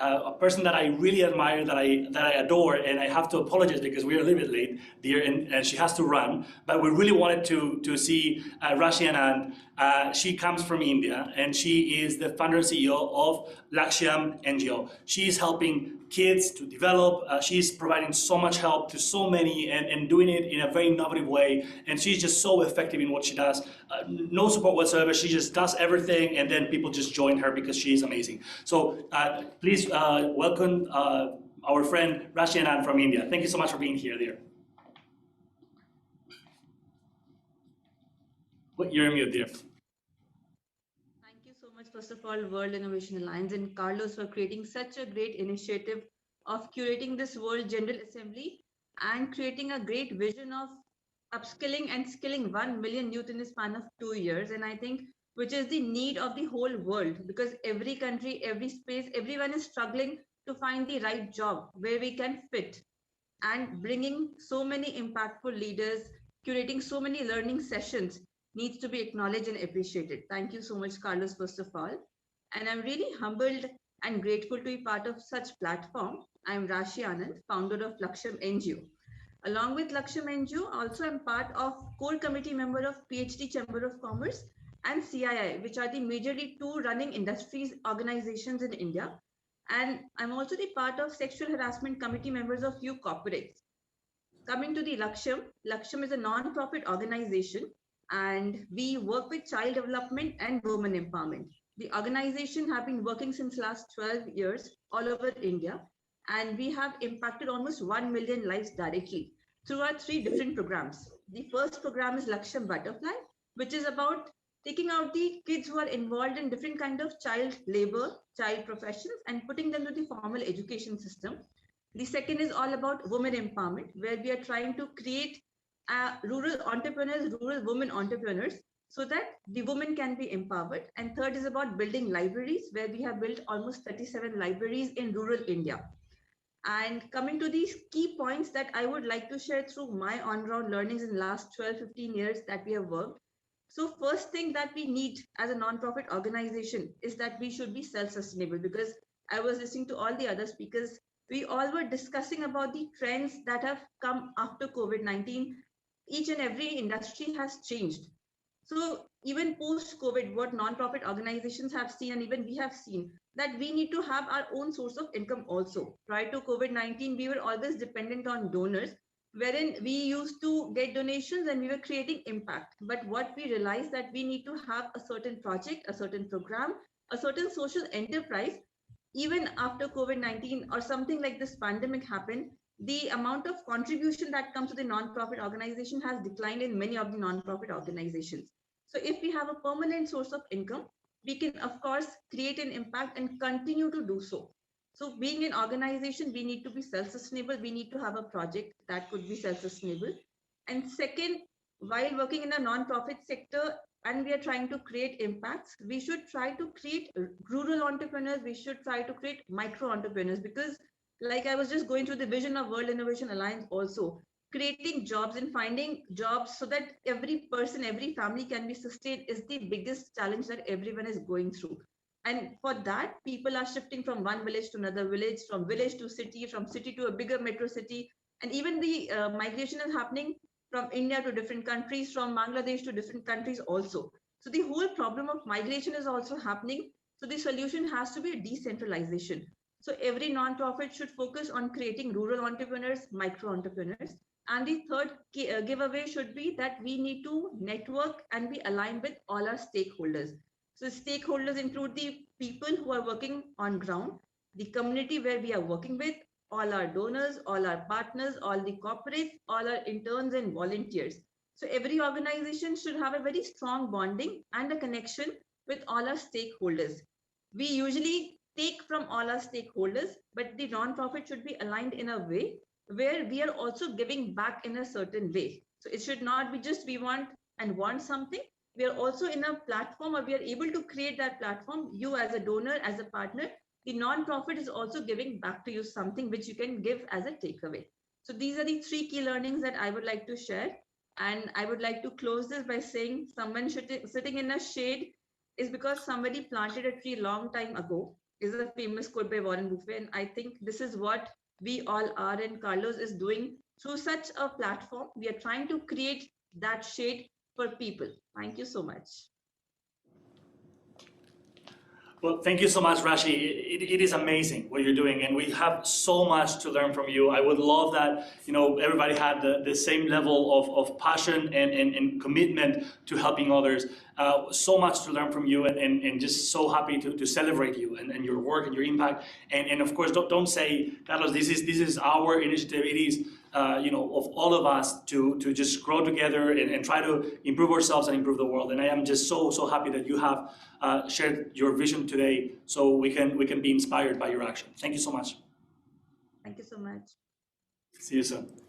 a person that I really admire, that I adore, and I have to apologize because we are a little bit late, dear, and she has to run. But we really wanted to see Rashi Anand. She comes from India, and she is the founder and CEO of Lakshyam NGO. She is helping kids to develop. She's providing so much help to so many, and doing it in a very innovative way. And she's just so effective in what she does. No support whatsoever. She just does everything, and then people just join her because she is amazing. So please welcome our friend Rashi Anand from India. Thank you so much for being here, dear. You're on mute, dear. Thank you so much, first of all, World Innovation Alliance and Carlos for creating such a great initiative of curating this World General Assembly and creating a great vision of upskilling and skilling 1 million youth in the span of 2 years. And I think which is the need of the whole world, because every country, every space, everyone is struggling to find the right job where we can fit, and bringing so many impactful leaders, curating so many learning sessions needs to be acknowledged and appreciated. Thank you so much, Carlos, first of all. And I'm really humbled and grateful to be part of such platform. I'm Rashi Anand, founder of Lakshyam NGO. Along with Lakshyam NGO, also I'm part of core committee member of PhD Chamber of Commerce and CII, which are the majorly two running industries organizations in India. And I'm also the part of sexual harassment committee members of few corporates. Coming to the Lakshyam, Lakshyam is a non-profit organization, and we work with child development and women empowerment. The organization have been working since last 12 years all over India, and we have impacted almost 1 million lives directly through our 3 different programs. The first program is Lakshyam Butterfly, which is about taking out the kids who are involved in different kind of child labor, child professions, and putting them to the formal education system. The second is all about women empowerment, where we are trying to create rural entrepreneurs, rural women entrepreneurs, so that the women can be empowered. And third is about building libraries, where we have built almost 37 libraries in rural India. And coming to these key points that I would like to share through my on-ground learnings in the last 12-15 years that we have worked. So first thing that we need as a non-profit organization is that we should be self-sustainable, because I was listening to all the other speakers. We all were discussing about the trends that have come after COVID-19. Each and every industry has changed. So even post-COVID, what non-profit organizations have seen, and even we have seen, that we need to have our own source of income also. Prior to COVID-19, we were always dependent on donors, wherein we used to get donations and we were creating impact. But what we realized that we need to have a certain project, a certain program, a certain social enterprise. Even after COVID-19 or something like this pandemic happened, the amount of contribution that comes to the non-profit organization has declined in many of the non-profit organizations. So if we have a permanent source of income, we can, of course, create an impact and continue to do so. So being an organization, we need to be self-sustainable. We need to have a project that could be self-sustainable. And second, while working in a non-profit sector and we are trying to create impacts, we should try to create rural entrepreneurs. We should try to create micro entrepreneurs, because like I was just going through the vision of World Innovation Alliance also, creating jobs and finding jobs so that every person, every family can be sustained is the biggest challenge that everyone is going through. And for that, people are shifting from one village to another village, from village to city, from city to a bigger metro city. And even the migration is happening from India to different countries, from Bangladesh to different countries also. So the whole problem of migration is also happening. So the solution has to be decentralization. So every non-profit should focus on creating rural entrepreneurs, micro entrepreneurs. And the third giveaway should be that we need to network and be aligned with all our stakeholders. So stakeholders include the people who are working on ground, the community where we are working with, all our donors, all our partners, all the corporates, all our interns and volunteers. So every organization should have a very strong bonding and a connection with all our stakeholders. We usually take from all our stakeholders, but the non-profit should be aligned in a way where we are also giving back in a certain way. So it should not be just we want something. We are also in a platform, or we are able to create that platform. You as a donor, as a partner, the non-profit is also giving back to you something which you can give as a takeaway. So these are the 3 key learnings that I would like to share. And I would like to close this by saying someone sitting in a shade is because somebody planted a tree long time ago. is a famous quote by Warren Buffett. And I think this is what we all are, and Carlos is doing through such a platform. We are trying to create that shade for people. Thank you so much. Well, thank you so much, Rashi. It is amazing what you're doing, and we have so much to learn from you. I would love that, everybody had the same level of passion and commitment to helping others. So much to learn from you, and just so happy to celebrate you and your work and your impact. And of course, don't say, Carlos, this is our initiative. It is of all of us to just grow together and try to improve ourselves and improve the world. And I am just so happy that you have shared your vision today, so we can be inspired by your action. Thank you so much. Thank you so much. See you soon.